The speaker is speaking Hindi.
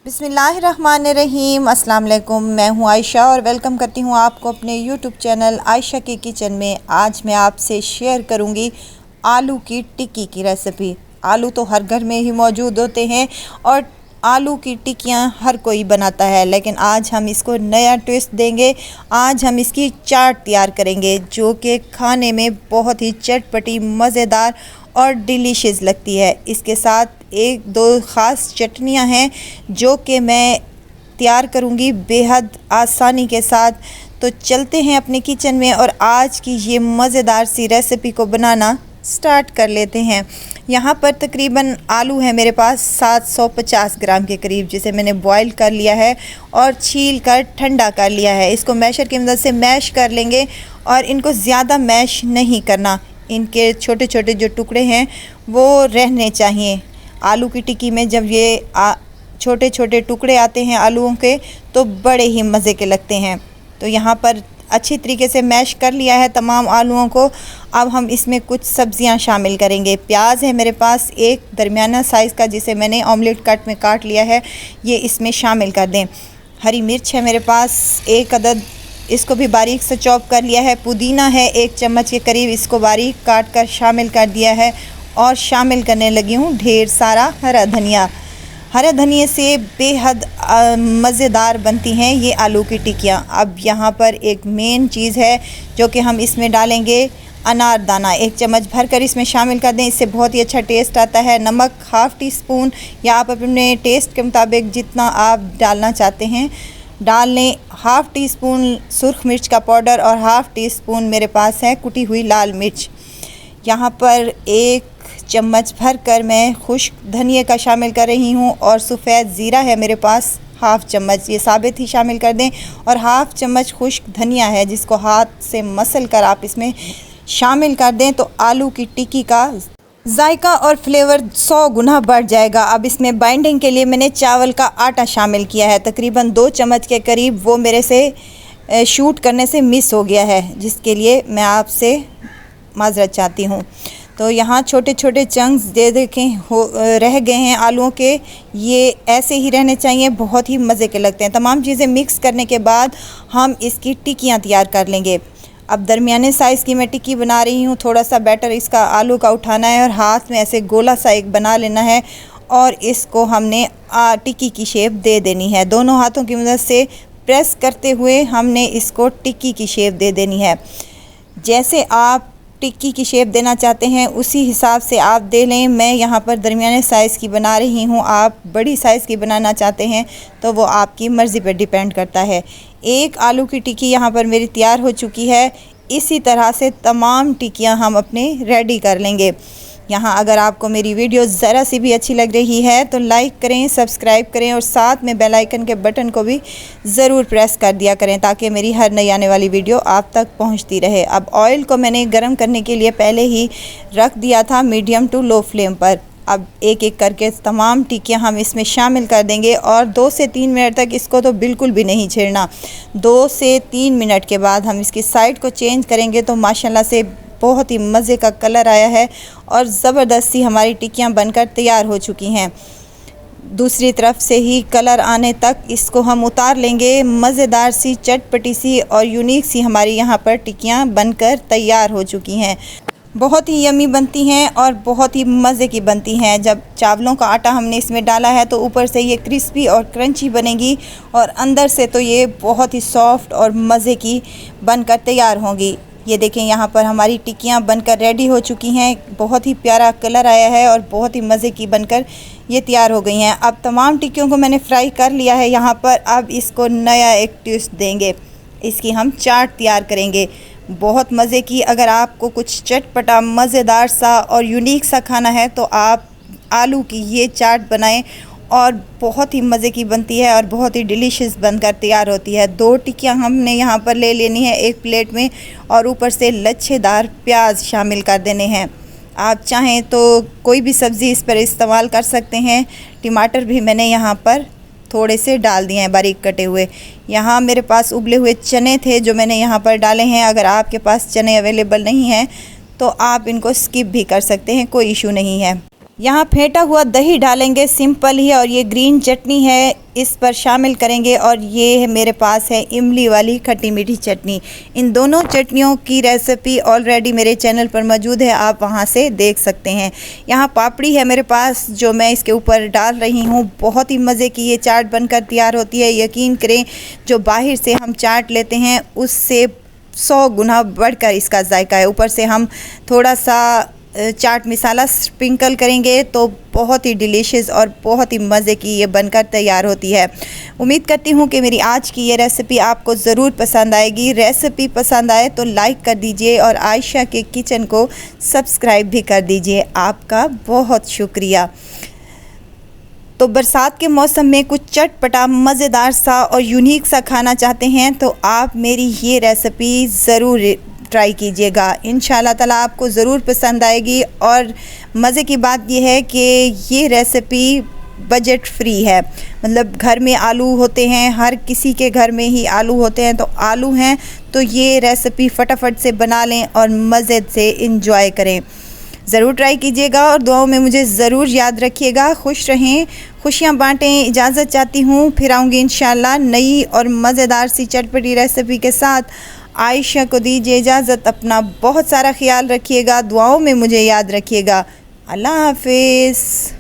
बिस्मिल्लाहिर्रहमानिर्रहीम। अस्सलाम वालेकुम। मैं हूं आयशा और वेलकम करती हूं आपको अपने यूट्यूब चैनल आयशा की किचन में। आज मैं आपसे शेयर करूंगी आलू की टिक्की की रेसिपी। आलू तो हर घर में ही मौजूद होते हैं और आलू की टिक्कियां हर कोई बनाता है, लेकिन आज हम इसको नया ट्विस्ट देंगे। आज हम इसकी चाट तैयार करेंगे जो कि खाने में बहुत ही चटपटी, मज़ेदार और डिलीशियस लगती है। इसके साथ एक दो ख़ास चटनियां हैं जो कि मैं तैयार करूंगी बेहद आसानी के साथ। तो चलते हैं अपने किचन में और आज की ये मज़ेदार सी रेसिपी को बनाना स्टार्ट कर लेते हैं। यहाँ पर तकरीबन आलू है मेरे पास 750 ग्राम के करीब, जिसे मैंने बॉईल कर लिया है और छील कर ठंडा कर लिया है। इसको मैशर की मदद से मैश कर लेंगे और इनको ज़्यादा मैश नहीं करना। इनके छोटे छोटे जो टुकड़े हैं वो रहने चाहिए। आलू की टिक्की में जब ये छोटे छोटे टुकड़े आते हैं आलूओं के तो बड़े ही मज़े के लगते हैं। तो यहाँ पर अच्छी तरीके से मैश कर लिया है तमाम आलूओं को। अब हम इसमें कुछ सब्ज़ियाँ शामिल करेंगे। प्याज है मेरे पास एक दरमियाना साइज़ का, जिसे मैंने ऑमलेट कट में काट लिया है, ये इसमें शामिल कर दें। हरी मिर्च है मेरे पास एक अदद, इसको भी बारीक से चॉप कर लिया है। पुदीना है 1 चम्मच के करीब, इसको बारीक काट कर शामिल कर दिया है। और शामिल करने लगी हूँ ढेर सारा हरा धनिया। हरे धनिए से बेहद मज़ेदार बनती हैं ये आलू की टिक्कियाँ। अब यहाँ पर एक मेन चीज़ है जो कि हम इसमें डालेंगे, अनारदाना 1 चम्मच भर कर इसमें शामिल कर दें, इससे बहुत ही अच्छा टेस्ट आता है। नमक ½ टी स्पून या आप अपने टेस्ट के मुताबिक जितना आप डालना चाहते हैं डाल लें। ½ टी स्पून सुर्ख मिर्च का पाउडर और ½ टी स्पून मेरे पास है कुटी हुई लाल मिर्च। यहाँ पर 1 चम्मच भर कर मैं खुश्क धनिए का शामिल कर रही हूँ और सफ़ेद ज़ीरा है मेरे पास ½ चम्मच, ये साबित ही शामिल कर दें। और ½ चम्मच खुश्क धनिया है जिसको हाथ से मसल कर आप इसमें शामिल कर दें तो आलू की टिक्की का जायका और फ्लेवर 100 गुना बढ़ जाएगा। अब इसमें बाइंडिंग के लिए मैंने चावल का आटा शामिल किया है, तकरीबन 2 चम्मच के करीब। वो मेरे से शूट करने से मिस हो गया है, जिसके लिए मैं आपसे माज़रत चाहती हूँ। तो यहाँ छोटे छोटे चंक्स देखें रह गए हैं आलूओं के, ये ऐसे ही रहने चाहिए, बहुत ही मज़े के लगते हैं। तमाम चीज़ें मिक्स करने के बाद हम इसकी टिक्कियाँ तैयार कर लेंगे। अब दरमियाने साइज़ की मैं टिक्की बना रही हूँ। थोड़ा सा बैटर इसका आलू का उठाना है और हाथ में ऐसे गोला सा एक बना लेना है और इसको हमने टिक्की की शेप दे देनी है। दोनों हाथों की मदद से प्रेस करते हुए हमने इसको टिक्की की शेप दे देनी है। जैसे आप टिक्की की शेप देना चाहते हैं उसी हिसाब से आप दे लें। मैं यहाँ पर दरमियाने साइज़ की बना रही हूँ, आप बड़ी साइज़ की बनाना चाहते हैं तो वो आपकी मर्ज़ी पर डिपेंड करता है। एक आलू की टिक्की यहाँ पर मेरी तैयार हो चुकी है। इसी तरह से तमाम टिक्कियाँ हम अपने रेडी कर लेंगे। यहाँ अगर आपको मेरी वीडियो ज़रा सी भी अच्छी लग रही है तो लाइक करें, सब्सक्राइब करें और साथ में बेल आइकन के बटन को भी ज़रूर प्रेस कर दिया करें ताकि मेरी हर नई आने वाली वीडियो आप तक पहुँचती रहे। अब ऑयल को मैंने गर्म करने के लिए पहले ही रख दिया था मीडियम टू लो फ्लेम पर। अब एक एक करके तमाम टिक्कियाँ हम इसमें शामिल कर देंगे और 2 से 3 मिनट तक इसको तो बिल्कुल भी नहीं छेड़ना। 2 से 3 मिनट के बाद हम इसकी साइड को चेंज करेंगे तो माशाल्लाह से बहुत ही मज़े का कलर आया है और ज़बरदस्त सी हमारी टिक्कियाँ बनकर तैयार हो चुकी हैं। दूसरी तरफ से ही कलर आने तक इसको हम उतार लेंगे। मज़ेदार सी, चटपटी सी और यूनिक सी हमारी यहाँ पर टिक्कियाँ बनकर तैयार हो चुकी हैं। बहुत ही यमी बनती हैं और बहुत ही मज़े की बनती हैं। जब चावलों का आटा हमने इसमें डाला है तो ऊपर से ये क्रिस्पी और क्रंची बनेगी और अंदर से तो ये बहुत ही सॉफ्ट और मज़े की बनकर तैयार होंगी। ये देखें यहाँ पर हमारी टिक्कियाँ बनकर रेडी हो चुकी हैं। बहुत ही प्यारा कलर आया है और बहुत ही मज़े की बनकर ये तैयार हो गई हैं। अब तमाम टिक्कियों को मैंने फ्राई कर लिया है यहाँ पर। अब इसको नया एक ट्विस्ट देंगे, इसकी हम चाट तैयार करेंगे बहुत मज़े की। अगर आपको कुछ चटपटा, मज़ेदार सा और यूनिक सा खाना है तो आप आलू की ये चाट बनाएं और बहुत ही मज़े की बनती है और बहुत ही डिलीशियस बनकर तैयार होती है। 2 टिक्कियाँ हमने यहाँ पर ले लेनी है एक प्लेट में और ऊपर से लच्छेदार प्याज शामिल कर देने हैं। आप चाहें तो कोई भी सब्ज़ी इस पर इस्तेमाल कर सकते हैं। टमाटर भी मैंने यहाँ पर थोड़े से डाल दिए हैं बारीक कटे हुए। यहाँ मेरे पास उबले हुए चने थे जो मैंने यहाँ पर डाले हैं। अगर आपके पास चने अवेलेबल नहीं हैं तो आप इनको स्किप भी कर सकते हैं, कोई इशू नहीं है। यहाँ फेंटा हुआ दही डालेंगे, सिंपल ही, और ये ग्रीन चटनी है इस पर शामिल करेंगे। और ये है मेरे पास है इमली वाली खट्टी मीठी चटनी। इन दोनों चटनियों की रेसिपी ऑलरेडी मेरे चैनल पर मौजूद है, आप वहाँ से देख सकते हैं। यहाँ पापड़ी है मेरे पास जो मैं इसके ऊपर डाल रही हूँ। बहुत ही मज़े की ये चाट बनकर तैयार होती है। यकीन करें, जो बाहर से हम चाट लेते हैं उससे 100 गुना बढ़कर इसका जायका है। ऊपर से हम थोड़ा सा चाट मसाला स्प्रिंकल करेंगे तो बहुत ही डिलीशियस और बहुत ही मज़े की ये बनकर तैयार होती है। उम्मीद करती हूँ कि मेरी आज की ये रेसिपी आपको ज़रूर पसंद आएगी। रेसिपी पसंद आए तो लाइक कर दीजिए और आयशा के किचन को सब्सक्राइब भी कर दीजिए। आपका बहुत शुक्रिया। तो बरसात के मौसम में कुछ चटपटा मज़ेदार सा और यूनिक सा खाना चाहते हैं तो आप मेरी ये रेसिपी ज़रूर ट्राई कीजिएगा। इंशाल्लाह ताला आपको ज़रूर पसंद आएगी। और मज़े की बात यह है कि ये रेसिपी बजट फ्री है। मतलब घर में आलू होते हैं, हर किसी के घर में ही आलू होते हैं, तो आलू हैं तो ये रेसिपी फटाफट से बना लें और मज़े से इंजॉय करें। ज़रूर ट्राई कीजिएगा और दुआओं में मुझे ज़रूर याद रखिएगा। खुश रहें, खुशियाँ बांटें। इजाज़त चाहती हूँ, फिर आऊँगी इंशाल्लाह नई और मज़ेदार सी चटपटी रेसिपी के साथ। आयशा को दीजिए इजाज़त। अपना बहुत सारा ख्याल रखिएगा, दुआओं में मुझे याद रखिएगा। अल्लाह हाफिज़।